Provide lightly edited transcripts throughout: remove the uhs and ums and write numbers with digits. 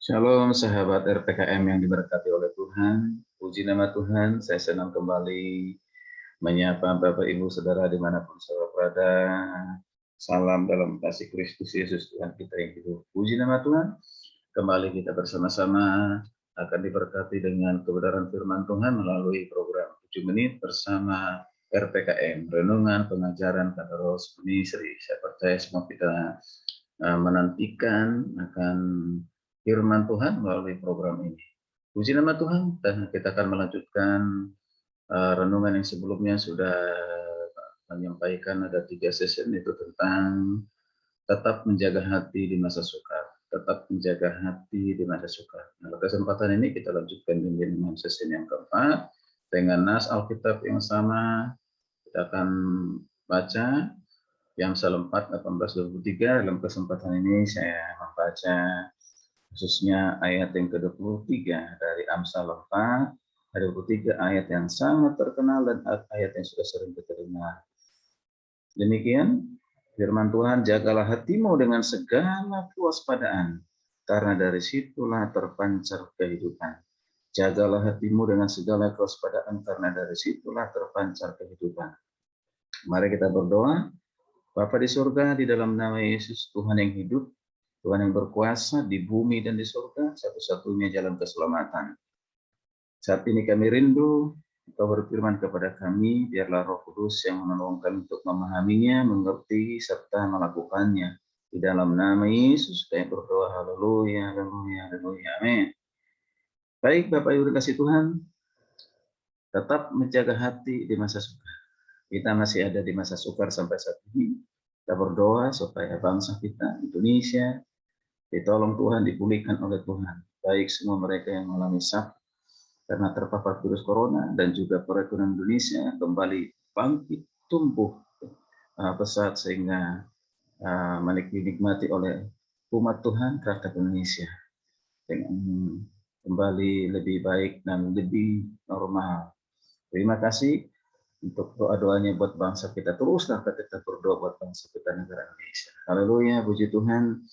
Shalom sahabat RPKM yang diberkati oleh Tuhan. Puji nama Tuhan, saya senang kembali menyapa Bapak Ibu Saudara dimanapun saudara berada. Salam dalam kasih Kristus Yesus Tuhan kita yang hidup. Puji nama Tuhan, kembali kita bersama-sama akan diberkati dengan kebenaran firman Tuhan melalui program 7 menit bersama RPKM, Renungan Pengajaran Kata Roh Sri. Saya percaya semua kita menantikan akan firman Tuhan melalui program ini. Puji nama Tuhan, dan kita akan melanjutkan renungan yang sebelumnya sudah menyampaikan ada 3 sesi, itu tentang tetap menjaga hati di masa sukar. Tetap menjaga hati di masa sukar. Nah, kesempatan ini kita lanjutkan dengan sesi yang keempat dengan nas Alkitab yang sama. Kita akan baca Amsal 4, 18-23. Dalam kesempatan ini saya membaca khususnya ayat yang ke-23 dari Amsal 4, ayat 23, ayat yang sangat terkenal dan ayat yang sudah sering kita dengar. Demikian firman Tuhan, jagalah hatimu dengan segala kewaspadaan, karena dari situlah terpancar kehidupan. Jagalah hatimu dengan segala kewaspadaan, karena dari situlah terpancar kehidupan. Mari kita berdoa. Bapa di surga, di dalam nama Yesus, Tuhan yang hidup, Tuhan yang berkuasa di bumi dan di surga, satu-satunya jalan keselamatan. Saat ini kami rindu Engkau berfirman kepada kami, biarlah Roh Kudus yang menolong kami untuk memahaminya, mengerti, serta melakukannya. Di dalam nama Yesus kami berdoa, haleluya, haleluya, haleluya, amin. Baik Bapak Ibu dikasih Tuhan, tetap menjaga hati di masa sukar. Kita masih ada di masa sukar sampai saat ini. Kita berdoa supaya bangsa kita, Indonesia, ditolong Tuhan, dipulihkan oleh Tuhan. Baik semua mereka yang mengalami sakit karena terpapar virus corona, dan juga perekonomian Indonesia kembali bangkit, tumbuh pesat sehingga dinikmati oleh umat Tuhan, rakyat Indonesia dengan kembali lebih baik dan lebih normal. Terima kasih untuk doa-doanya buat bangsa kita. Teruslah kita berdoa buat bangsa kita, negara Indonesia. Haleluya, puji Tuhan.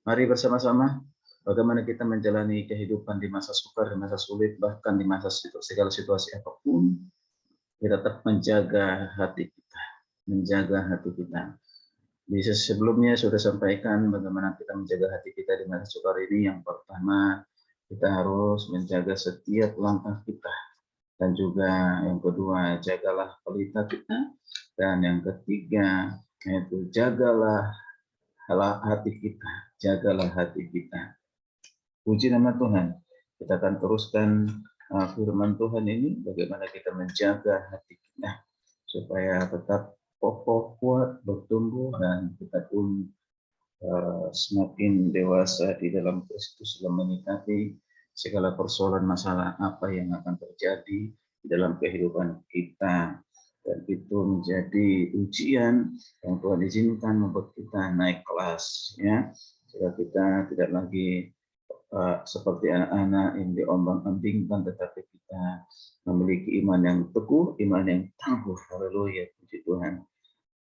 Mari bersama-sama bagaimana kita menjalani kehidupan di masa sukar, di masa sulit, bahkan di masa segala situasi apapun, kita tetap menjaga hati kita. Menjaga hati kita. Di sebelumnya sudah sampaikan bagaimana kita menjaga hati kita di masa sukar ini. Yang pertama, kita harus menjaga setiap langkah kita. Dan juga yang kedua, jagalah pelita kita. Dan yang ketiga, yaitu jagalah hati kita. Jagalah hati kita. Puji nama Tuhan. Kita akan teruskan firman Tuhan ini, bagaimana kita menjaga hati kita supaya tetap kokoh, kuat, bertumbuh, dan kita pun semakin dewasa di dalam Kristus dalam menyikapi segala persoalan masalah apa yang akan terjadi di dalam kehidupan kita. Dan itu menjadi ujian yang Tuhan izinkan membuat kita naik kelas, ya, sehingga kita tidak lagi seperti anak-anak yang diombang-ambingkan, tetapi kita memiliki iman yang teguh, iman yang tangguh. Haleluya, puji Tuhan.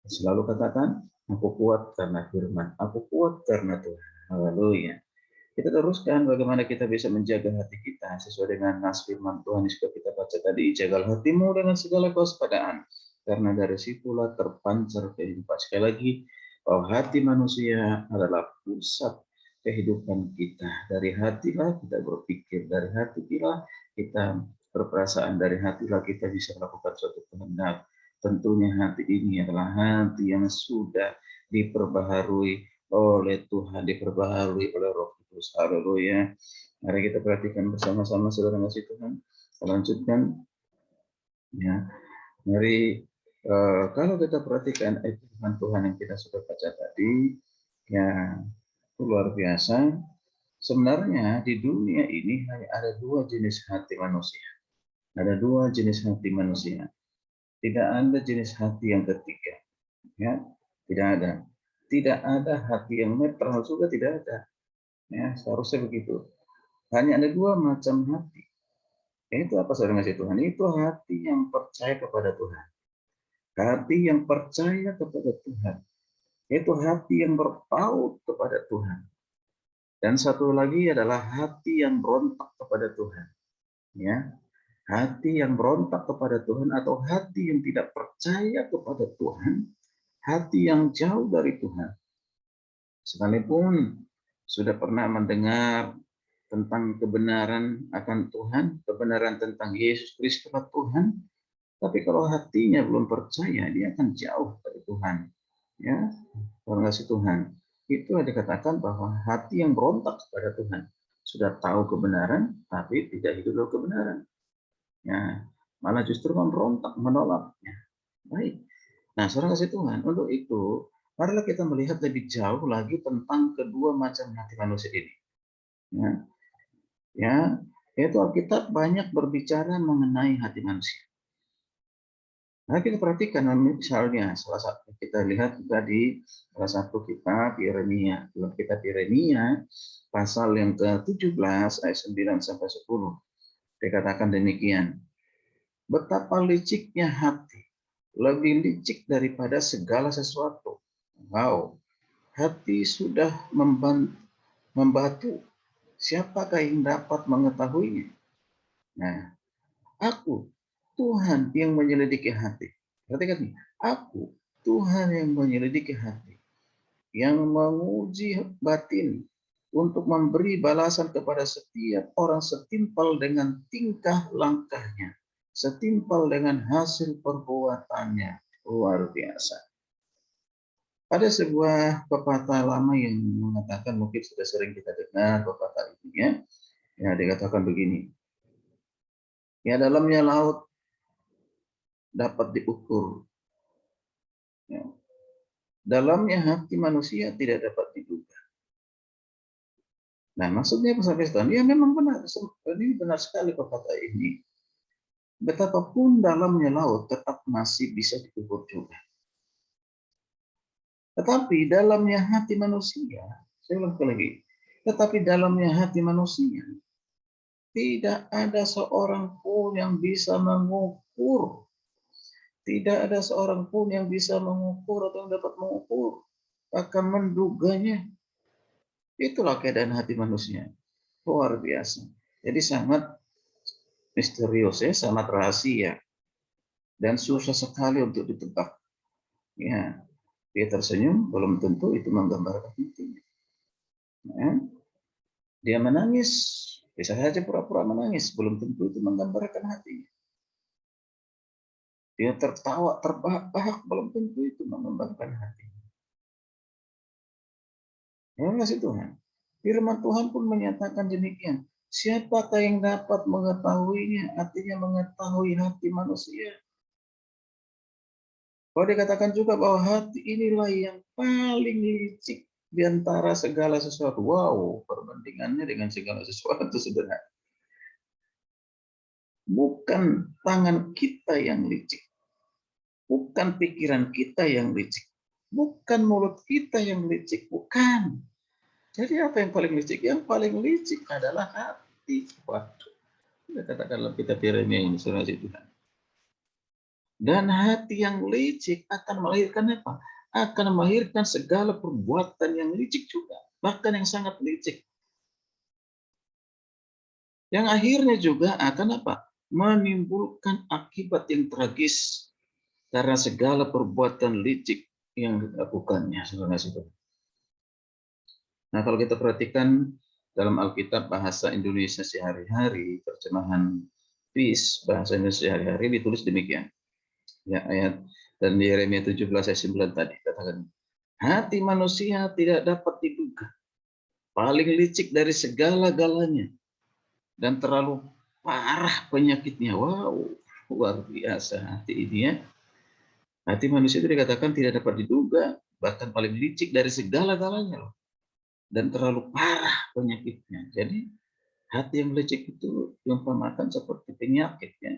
Selalu katakan, aku kuat karena firman, aku kuat karena Tuhan. Haleluya. Kita teruskan bagaimana kita bisa menjaga hati kita sesuai dengan nas firman Tuhan yang sudah kita baca tadi. Jagalah hatimu dengan segala kewaspadaan, karena dari situlah terpancar kehidupan. Sekali lagi, bahwa hati manusia adalah pusat kehidupan kita. Dari hatilah kita berpikir, dari hatilah kita berperasaan, dari hatilah kita bisa melakukan suatu kehendak. Tentunya hati ini adalah hati yang sudah diperbaharui oleh Tuhan, diperbaharui oleh Roh Kudus. Haleluya. Mari kita perhatikan bersama-sama, saudara kasih Tuhan. Kita lanjutkan. Ya, mari kalau kita perhatikan firman Tuhan yang kita sudah baca tadi, ya luar biasa. Sebenarnya di dunia ini hanya ada 2 jenis hati manusia. Ada 2 jenis hati manusia. Tidak ada jenis hati yang ketiga. Ya, tidak ada. Tidak ada hati yang netral juga, tidak ada. Ya, seharusnya begitu. Hanya ada 2 macam hati. Itu apa, saudara kasih Tuhan? Itu hati yang percaya kepada Tuhan. Hati yang percaya kepada Tuhan. Itu hati yang berpaut kepada Tuhan. Dan satu lagi adalah hati yang berontak kepada Tuhan. Ya, hati yang berontak kepada Tuhan atau hati yang tidak percaya kepada Tuhan, hati yang jauh dari Tuhan. Sekalipun sudah pernah mendengar tentang kebenaran akan Tuhan, kebenaran tentang Yesus Kristus Tuhan, tapi kalau hatinya belum percaya, dia akan jauh dari Tuhan. Ya, kalau kasih Tuhan. Itu dikatakan bahwa hati yang berontak kepada Tuhan. Sudah tahu kebenaran, tapi tidak hidup dalam kebenaran. Ya, malah justru memberontak, menolaknya. Baik. Nah, saudara kasih Tuhan, untuk itu, marilah kita melihat lebih jauh lagi tentang kedua macam hati manusia ini. Ya, ya, yaitu Alkitab banyak berbicara mengenai hati manusia. Nah, kita perhatikan misalnya salah satu kita lihat juga di salah satu kitab Yeremia. Dalam kitab Yeremia pasal yang ke-17 ayat 9 sampai 10 dikatakan demikian. Betapa liciknya hati, lebih licik daripada segala sesuatu. Wow, hati sudah membatu. Siapakah yang dapat mengetahuinya? Nah, aku Tuhan yang menyelidiki hati. Perhatikan nih, aku Tuhan yang menyelidiki hati, yang menguji batin untuk memberi balasan kepada setiap orang setimpal dengan tingkah langkahnya, setimpal dengan hasil perbuatannya. Luar biasa. Ada sebuah pepatah lama yang mengatakan, mungkin sudah sering kita dengar pepatah ini ya. Ya, dikatakan begini. Ya, dalamnya laut dapat diukur. Ya. Dalamnya hati manusia tidak dapat diduga. Nah, maksudnya sampai sekarang, ya memang benar. Ini benar sekali pepatah ini. Betapapun dalamnya laut tetap masih bisa diukur juga. Tetapi dalamnya hati manusia, saya ulang lagi, tetapi dalamnya hati manusia, tidak ada seorang pun yang bisa mengukur. Tidak ada seorang pun yang bisa mengukur atau yang dapat mengukur. Akan menduganya. Itulah keadaan hati manusia. Luar biasa. Jadi sangat misterius ya, sangat rahasia. Dan susah sekali untuk ditebak. Ya, dia tersenyum, belum tentu itu menggambarkan hatinya. Ya. Dia menangis, bisa saja pura-pura menangis, belum tentu itu menggambarkan hatinya. Dia tertawa, terbahak-bahak, belum tentu itu menggambarkan hatinya. Ya, kasih Tuhan. Firman Tuhan pun menyatakan demikian. Siapakah yang dapat mengetahuinya? Artinya mengetahui hati manusia. Kalau dikatakan juga bahwa hati inilah yang paling licik di antara segala sesuatu. Wow, perbandingannya dengan segala sesuatu sebenarnya. Bukan tangan kita yang licik. Bukan pikiran kita yang licik. Bukan mulut kita yang licik. Bukan. Jadi apa yang paling licik? Yang paling licik adalah hati. Waduh. Katakanlah kita Yeremia ini, saudara Tuhan. Dan hati yang licik akan melahirkan apa? Akan melahirkan segala perbuatan yang licik juga. Bahkan yang sangat licik. Yang akhirnya juga akan apa? Menimbulkan akibat yang tragis. Karena segala perbuatan licik yang dilakukannya. Saudara Tuhan. Nah, kalau kita perhatikan dalam Alkitab bahasa Indonesia sehari-hari, terjemahan PIS, bahasa Indonesia sehari-hari ditulis demikian. Ya, ayat dan di Yeremia 17 ayat 9 tadi katakan, hati manusia tidak dapat diduga, paling licik dari segala-galanya dan terlalu parah penyakitnya. Wow, luar biasa hati ini ya. Hati manusia itu dikatakan tidak dapat diduga, bahkan paling licik dari segala-galanya loh. Dan terlalu parah penyakitnya. Jadi hati yang licik itu diumpamakan seperti penyakit ya.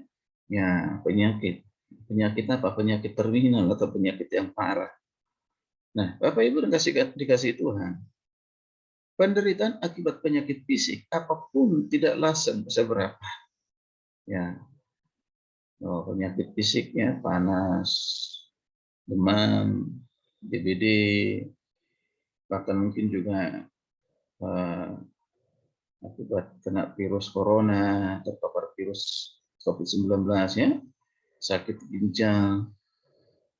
Ya, penyakit. Penyakit apa? Penyakit terminal atau penyakit yang parah. Nah, Bapak Ibu dikasih Tuhan. Penderitaan akibat penyakit fisik apapun tidaklah seberapa. Ya, penyakit fisiknya panas, demam, DBD, bahkan mungkin juga akibat kena virus corona, terpapar virus COVID-19 ya, sakit ginjal,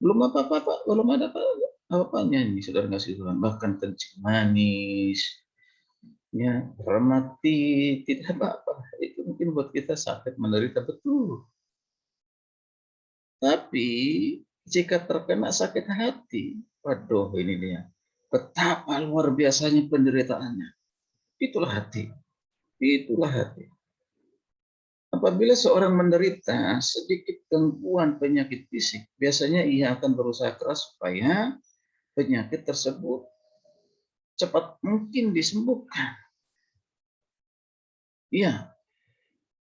belum apa-apa, belum ada apa-apanya ini saudara kasih Tuhan, bahkan kencing manis, ya, mati, tidak apa-apa. Itu mungkin buat kita sakit menderita betul. Tapi jika terkena sakit hati, waduh ini dia. Betapa luar biasanya penderitaannya. Itulah hati. Itulah hati. Apabila seorang menderita sedikit gangguan penyakit fisik, biasanya ia akan berusaha keras supaya penyakit tersebut cepat mungkin disembuhkan. Ya,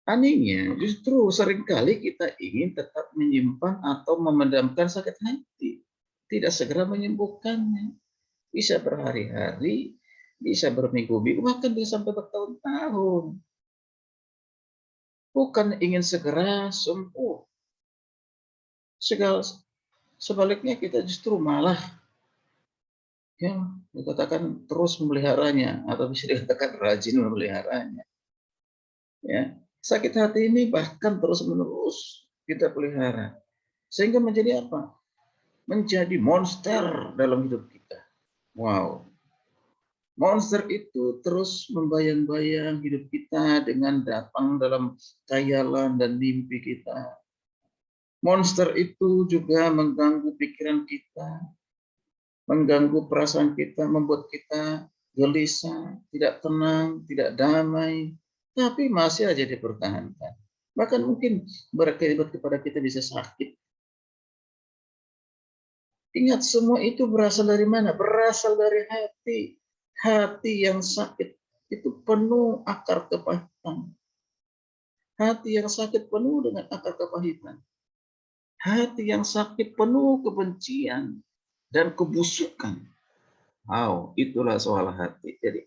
anehnya justru seringkali kita ingin tetap menyimpan atau memendamkan sakit hati, tidak segera menyembuhkannya. Bisa berhari-hari, bisa berminggu-minggu, bahkan bisa sampai bertahun-tahun. Bukan ingin segera sembuh. Sebaliknya kita justru malah ya dikatakan terus memeliharanya atau bisa dikatakan rajin memeliharanya. Ya, sakit hati ini bahkan terus-menerus kita pelihara. Sehingga menjadi apa? Menjadi monster dalam hidup kita. Wow. Monster itu terus membayang-bayang hidup kita dengan datang dalam khayalan dan mimpi kita. Monster itu juga mengganggu pikiran kita, mengganggu perasaan kita, membuat kita gelisah, tidak tenang, tidak damai, tapi masih aja dipertahankan. Bahkan mungkin berakibat kepada kita bisa sakit. Ingat, semua itu berasal dari mana? Berasal dari hati. Hati yang sakit itu penuh akar kepahitan. Hati yang sakit penuh dengan akar kepahitan. Hati yang sakit penuh kebencian dan kebusukan. Wow, itulah soal hati. Jadi,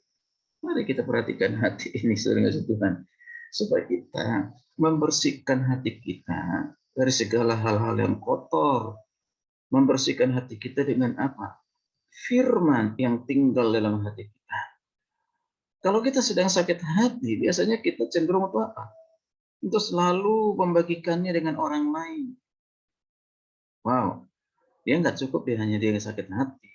mari kita perhatikan hati ini sering Tuhan. Supaya kita membersihkan hati kita dari segala hal-hal yang kotor. Membersihkan hati kita dengan apa? Firman yang tinggal dalam hati kita. Kalau kita sedang sakit hati, biasanya kita cenderung untuk apa? Untuk selalu membagikannya dengan orang lain. Wow, dia nggak cukup hanya dia sakit hati.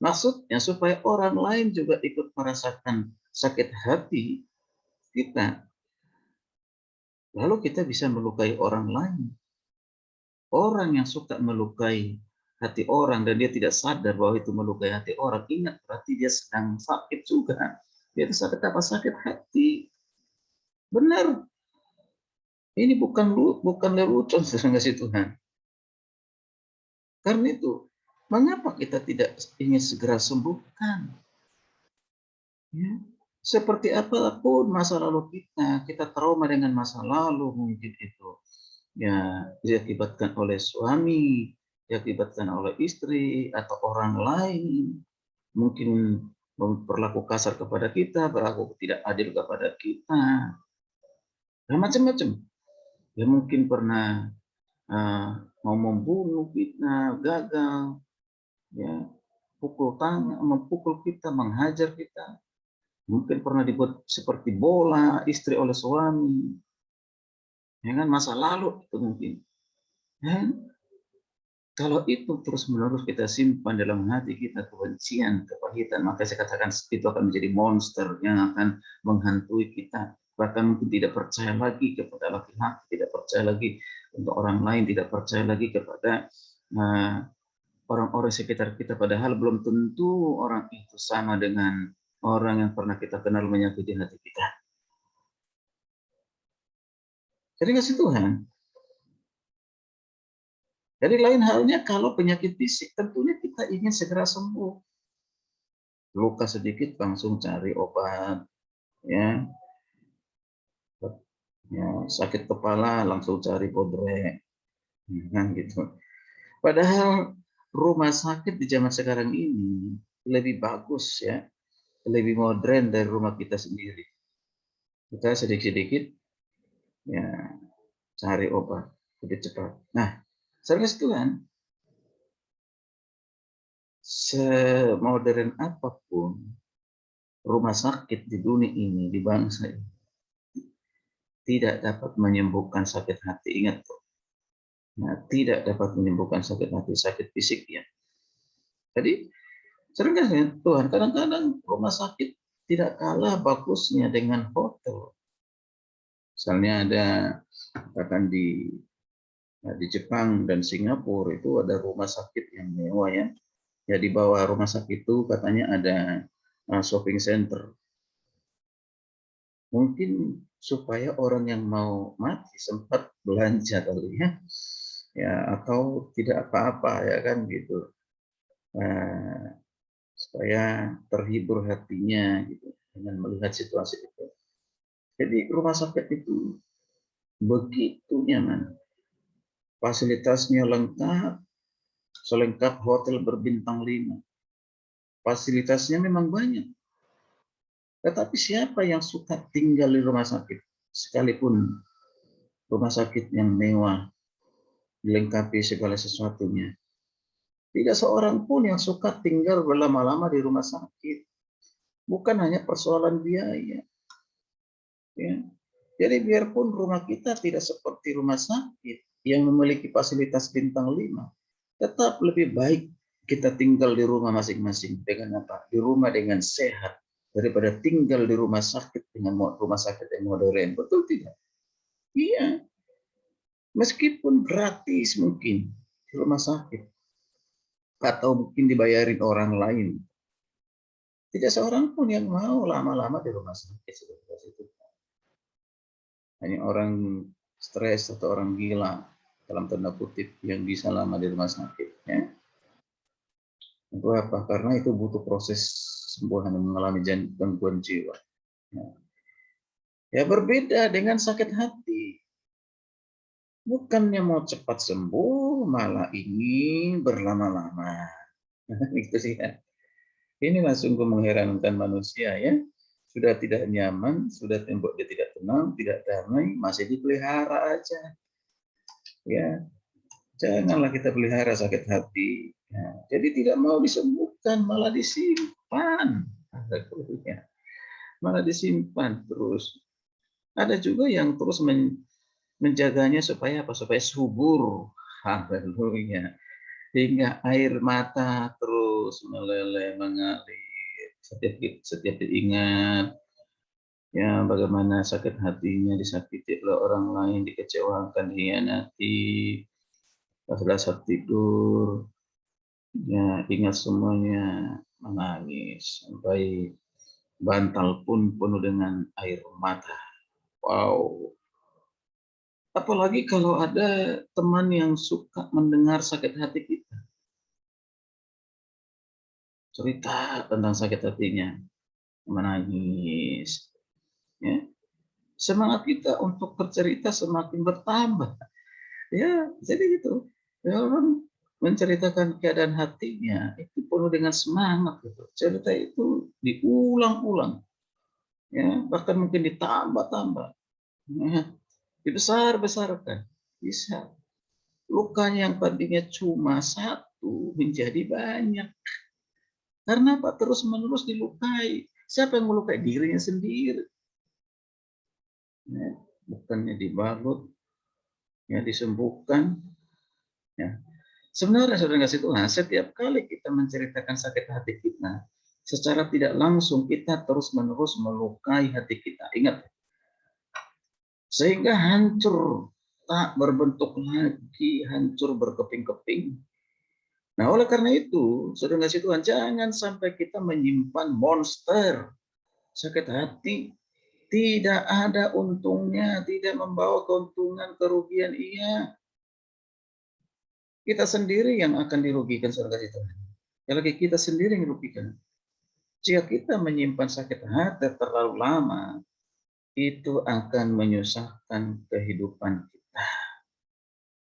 Maksudnya supaya orang lain juga ikut merasakan sakit hati kita. Lalu kita bisa melukai orang lain. Orang yang suka melukai hati orang dan dia tidak sadar bahwa itu melukai hati orang, ingat berarti dia sedang sakit juga. Dia itu sakit apa? Sakit hati. Benar. Ini bukan lelucon kasih Tuhan. Karena itu, mengapa kita tidak ingin segera sembuhkan? Ya. Seperti apapun masa lalu kita trauma dengan masa lalu mungkin itu. Ya, diakibatkan oleh suami, diakibatkan oleh istri atau orang lain, mungkin berlaku kasar kepada kita, berlaku tidak adil kepada kita, dan macam-macam. Ya mungkin pernah mau membunuh kita, gagal, ya pukul tangan, memukul kita, menghajar kita. Mungkin pernah dibuat seperti bola istri oleh suami, ya kan, masa lalu itu mungkin. Ya, kalau itu terus-menerus kita simpan dalam hati kita, kebencian, kepahitan, maka saya katakan itu akan menjadi monster yang akan menghantui kita. Bahkan mungkin tidak percaya lagi kepada laki-laki, tidak percaya lagi untuk orang lain, tidak percaya lagi kepada orang-orang sekitar kita. Padahal belum tentu orang itu sama dengan orang yang pernah kita kenal menyakiti hati kita. Jadi kasih Tuhan. Jadi lain halnya kalau penyakit fisik, tentunya kita ingin segera sembuh. Luka sedikit langsung cari obat, ya. Ya, sakit kepala langsung cari podrek, kan gitu. Padahal rumah sakit di zaman sekarang ini lebih bagus ya, lebih modern dari rumah kita sendiri. Kita sedikit-sedikit ya cari obat lebih cepat. Nah, serius Tuhan, semodern apapun rumah sakit di dunia ini, di bangsa ini, tidak dapat menyembuhkan sakit hati. Ingat tuh. Nah, tidak dapat menyembuhkan sakit hati, sakit fisik ya. Jadi sering kan Tuhan, kadang-kadang rumah sakit tidak kalah bagusnya dengan hotel. Misalnya ada katakan di Jepang dan Singapura itu ada rumah sakit yang mewah ya. Ya di bawah rumah sakit itu katanya ada shopping center. Mungkin supaya orang yang mau mati sempat belanja kali ya. Ya atau tidak apa-apa ya kan gitu. Supaya terhibur hatinya gitu dengan melihat situasi itu. Jadi rumah sakit itu begitu nyaman. Fasilitasnya lengkap, selengkap hotel berbintang 5. Fasilitasnya memang banyak. Tetapi siapa yang suka tinggal di rumah sakit? Sekalipun rumah sakit yang mewah, dilengkapi segala sesuatunya. Tidak seorang pun yang suka tinggal berlama-lama di rumah sakit. Bukan hanya persoalan biaya. Ya. Jadi biarpun rumah kita tidak seperti rumah sakit yang memiliki fasilitas bintang 5, tetap lebih baik kita tinggal di rumah masing-masing dengan apa? Di rumah dengan sehat daripada tinggal di rumah sakit dengan rumah sakit yang modern. Betul tidak? Iya. Meskipun gratis mungkin di rumah sakit atau mungkin dibayarin orang lain. Tidak seorang pun yang mau lama-lama di rumah sakit. Hanya orang stres atau orang gila dalam tanda kutip yang bisa lama di rumah sakit. Ya. Untuk apa? Karena itu butuh proses sembuhan yang mengalami gangguan jiwa. Ya. Ya berbeda dengan sakit hati. Bukannya mau cepat sembuh, malah ingin berlama-lama. Itu sih ya. Inilah sungguh mengherankan manusia ya. Sudah tidak nyaman, sudah tembok dia tidak tenang, tidak damai, masih dipelihara aja. Ya, janganlah kita pelihara sakit hati. Ya, jadi tidak mau disembuhkan, malah disimpan. Malah disimpan terus. Ada juga yang terus menjaganya supaya apa? Supaya subur. Haleluya. Hingga air mata terus meleleh mengalir. Setiap diingat ya bagaimana sakit hatinya disakiti oleh orang lain, dikecewakan, dihianati. Pada saat tidur ya ingat semuanya, menangis sampai bantal pun penuh dengan air mata. Wow. Apalagi kalau ada teman yang suka mendengar sakit hati kita. Cerita tentang sakit hatinya, menangis. Ya. Semangat kita untuk bercerita semakin bertambah. Ya, jadi gitu. Ya, orang menceritakan keadaan hatinya itu penuh dengan semangat gitu. Cerita itu diulang-ulang. Ya, bahkan mungkin ditambah-tambah. Ya, dibesar-besarkan. Bisa. Lukanya yang tadinya cuma satu menjadi banyak. Karena apa? Terus-menerus dilukai. Siapa yang melukai? Dirinya sendiri. Ya, bukannya dibalut, ya disembuhkan. Ya. Sebenarnya saudara kasih Tuhan, setiap kali kita menceritakan sakit hati kita, secara tidak langsung kita terus-menerus melukai hati kita. Ingat, sehingga hancur, tak berbentuk lagi, hancur berkeping-keping. Nah, oleh karena itu, saudara kasih Tuhan, jangan sampai kita menyimpan monster sakit hati. Tidak ada untungnya, tidak membawa keuntungan, kerugian. Iya, kita sendiri yang akan dirugikan, saudara kasih Tuhan. Ya lagi kita sendiri yang dirugikan. Jika kita menyimpan sakit hati terlalu lama, itu akan menyusahkan kehidupan kita.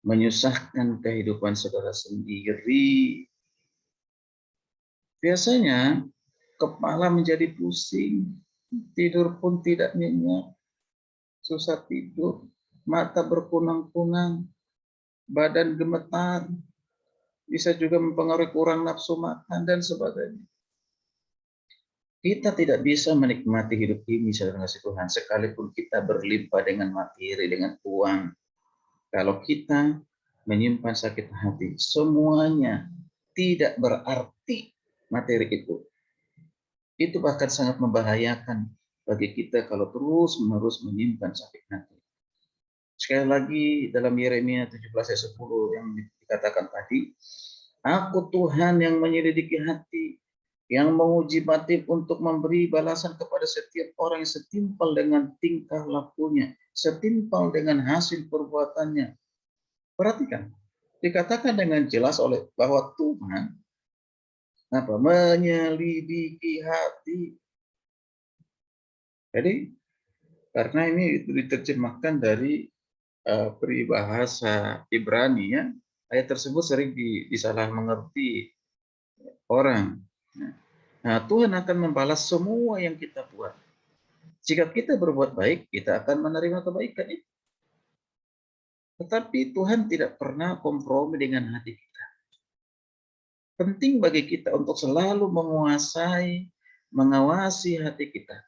Menyusahkan kehidupan saudara sendiri. Biasanya kepala menjadi pusing, tidur pun tidak nyenyak, susah tidur, mata berkunang-kunang, badan gemetar, bisa juga mempengaruhi kurang nafsu makan dan sebagainya. Kita tidak bisa menikmati hidup ini saudara kasih Tuhan, sekalipun kita berlimpah dengan materi, dengan uang. Kalau kita menyimpan sakit hati, semuanya tidak berarti materi itu. Itu bahkan sangat membahayakan bagi kita kalau terus-menerus menyimpan sakit hati. Sekali lagi dalam Yeremia 17 ayat 10 yang dikatakan tadi, Aku Tuhan yang menyelidiki hati, yang menguji batin untuk memberi balasan kepada setiap orang yang setimpal dengan tingkah lakunya, setimpal dengan hasil perbuatannya. Perhatikan, dikatakan dengan jelas oleh bahwa Tuhan menyelidiki hati. Jadi karena ini diterjemahkan dari peribahasa Ibrani ya, ayat tersebut sering disalah mengerti orang. Nah, Tuhan akan membalas semua yang kita buat. Jika kita berbuat baik, kita akan menerima kebaikan itu. Tetapi Tuhan tidak pernah kompromi dengan hati kita. Penting bagi kita untuk selalu menguasai, mengawasi hati kita.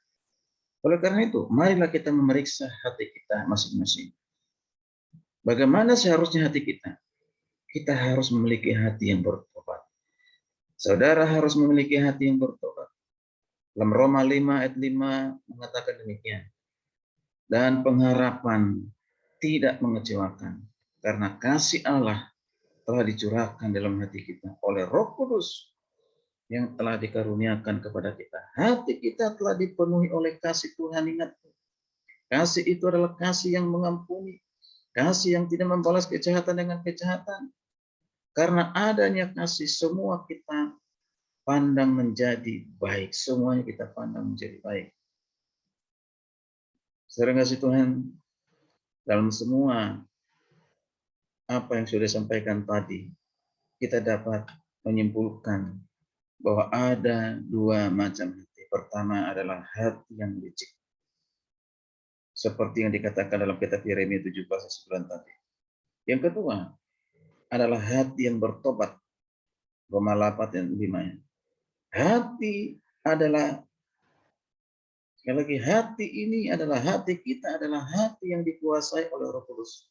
Oleh karena itu, marilah kita memeriksa hati kita masing-masing. Bagaimana seharusnya hati kita? Kita harus memiliki hati yang bertobat. Saudara harus memiliki hati yang bertobat. Dalam Roma 5 ayat 5 mengatakan demikian. Dan pengharapan tidak mengecewakan, karena kasih Allah telah dicurahkan dalam hati kita oleh Roh Kudus yang telah dikaruniakan kepada kita. Hati kita telah dipenuhi oleh kasih Tuhan. Ingat, kasih itu adalah kasih yang mengampuni, kasih yang tidak membalas kejahatan dengan kejahatan. Karena adanya kasih, semua kita pandang menjadi baik. Semuanya kita pandang menjadi baik. Saudara kasih Tuhan, dalam semua apa yang sudah disampaikan tadi, kita dapat menyimpulkan bahwa ada dua macam hati. Pertama adalah hati yang licik. Seperti yang dikatakan dalam kitab Yeremia 17 ayat 9 tadi. Yang kedua adalah hati yang bertobat. Roma 8 ayat 5. Hati adalah, sekali lagi, hati ini adalah hati kita, adalah hati yang dikuasai oleh Roh Kudus.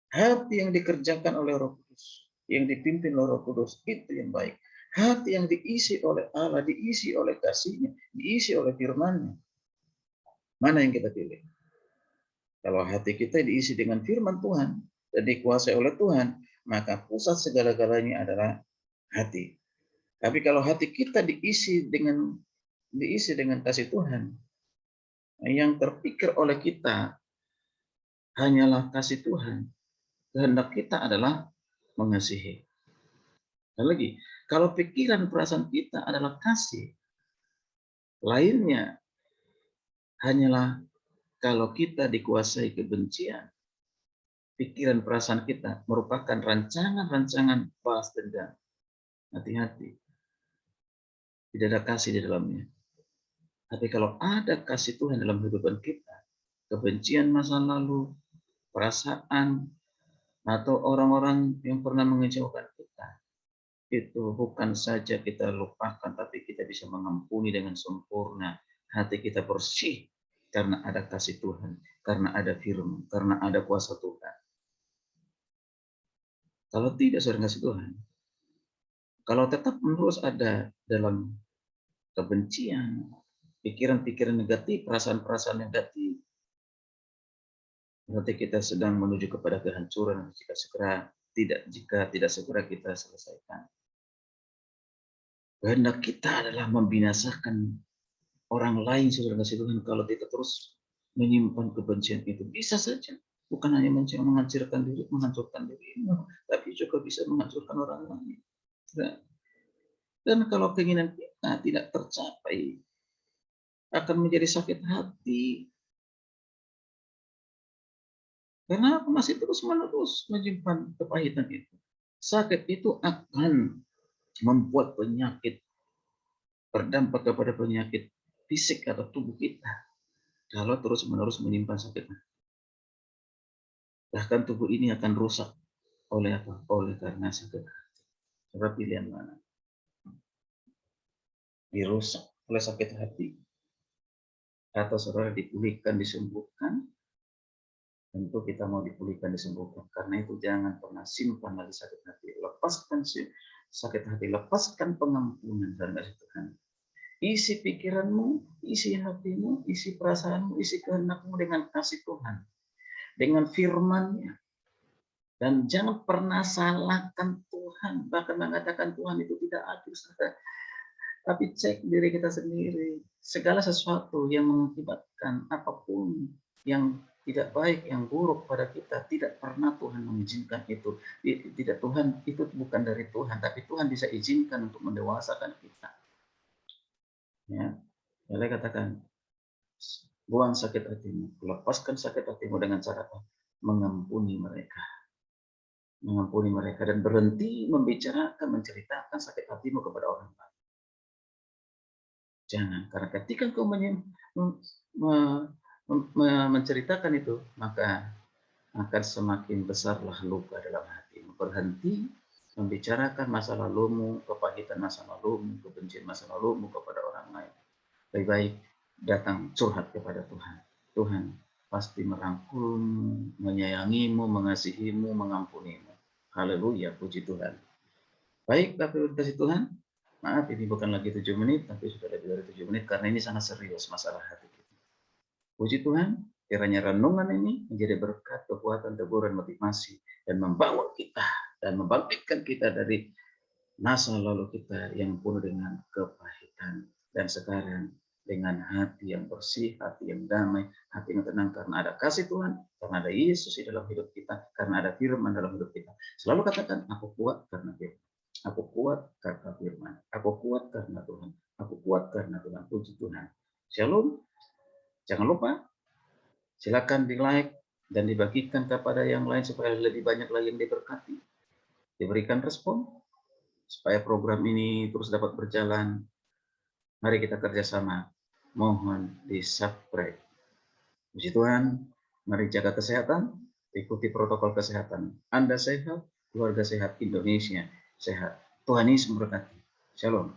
Hati yang dikerjakan oleh Roh Kudus, yang dipimpin oleh Roh Kudus, itu yang baik. Hati yang diisi oleh Allah, diisi oleh kasih-Nya, diisi oleh firman-Nya. Mana yang kita pilih? Kalau hati kita diisi dengan firman Tuhan dan dikuasai oleh Tuhan, maka pusat segala-galanya adalah hati. Tapi kalau hati kita diisi dengan kasih Tuhan, yang terpikir oleh kita hanyalah kasih Tuhan, kehendak kita adalah mengasihi. Dan lagi, kalau pikiran perasaan kita adalah kasih, lainnya hanyalah kalau kita dikuasai kebencian, pikiran perasaan kita merupakan rancangan-rancangan balas dendam. Hati-hati. Tidak ada kasih di dalamnya. Tapi kalau ada kasih Tuhan dalam kehidupan kita, kebencian masa lalu, perasaan, atau orang-orang yang pernah mengecewakan kita, itu bukan saja kita lupakan, tapi kita bisa mengampuni dengan sempurna. Hati kita bersih karena ada kasih Tuhan, karena ada firman, karena ada kuasa Tuhan. Kalau tidak, saudara kasih Tuhan, kalau tetap menerus ada dalam kebencian, pikiran-pikiran negatif, perasaan-perasaan negatif, berarti kita sedang menuju kepada kehancuran jika tidak segera kita selesaikan. Kehendak kita adalah membinasakan orang lain, saudara kasih Tuhan, kalau kita terus menyimpan kebencian itu. Bisa saja, bukan hanya menghancurkan diri, tapi juga bisa menghancurkan orang lain. Dan kalau keinginan kita tidak tercapai, akan menjadi sakit hati. Karena masih terus-menerus menyimpan kepahitan itu. Sakit itu akan membuat penyakit, berdampak kepada penyakit fisik atau tubuh kita kalau terus-menerus menyimpan sakit. Bahkan tubuh ini akan rusak oleh apa? Oleh karena sakit hati. Coba pilihan mana? Dirusak oleh sakit hati, atau saudara dipulihkan, disembuhkan, tentu kita mau dipulihkan, disembuhkan. Karena itu jangan pernah simpan lagi sakit hati. Lepaskan sakit hati, lepaskan pengampunan dan kasih Tuhan. Isi pikiranmu, isi hatimu, isi perasaanmu, isi kehendakmu dengan kasih Tuhan. Dengan firman-Nya. Dan jangan pernah salahkan Tuhan. Bahkan mengatakan Tuhan itu tidak adil. Tapi cek diri kita sendiri. Segala sesuatu yang mengakibatkan apapun yang tidak baik, yang buruk pada kita, tidak pernah Tuhan mengizinkan itu. Tidak, Tuhan itu bukan dari Tuhan, tapi Tuhan bisa izinkan untuk mendewasakan kita. Ya, saya katakan, buang sakit hatimu, lepaskan sakit hatimu dengan cara mengampuni mereka. Mengampuni mereka dan berhenti membicarakan, menceritakan sakit hatimu kepada orang lain. Jangan, karena ketika kau menceritakan itu, maka akan semakin besarlah luka dalam hatimu. Berhenti membicarakan masa lalumu, kepahitan masa lalumu, kebencian masa lalumu kepada orang lain. Lebih baik datang curhat kepada Tuhan. Tuhan pasti merangkulmu, menyayangimu, mengasihimu, mengampunimu. Haleluya, puji Tuhan. Baik, Bapak kasih Tuhan. Maaf, ini bukan lagi 7 menit, tapi sudah lebih dari 7 menit, karena ini sangat serius masalah hati kita. Puji Tuhan, kiranya renungan ini menjadi berkat, kekuatan, teguran, motivasi, dan membawa kita, dan membangkitkan kita dari masa lalu kita yang penuh dengan kepahitan. Dan sekarang, dengan hati yang bersih, hati yang damai, hati yang tenang, karena ada kasih Tuhan, karena ada Yesus di dalam hidup kita, karena ada firman dalam hidup kita. Selalu katakan, aku kuat karena firman. Aku kuat karena firman. Aku kuat karena Tuhan. Aku kuat karena Tuhan. Puji Tuhan. Shalom. Jangan lupa, silakan di-like dan dibagikan kepada yang lain supaya lebih banyak lagi yang diberkati. Diberikan respon supaya program ini terus dapat berjalan. Mari kita kerjasama. Mohon di-subscribe. Puji Tuhan. Mari jaga kesehatan. Ikuti protokol kesehatan. Anda sehat, keluarga sehat, Indonesia sehat. Tuhan Yesus memberkati. Shalom.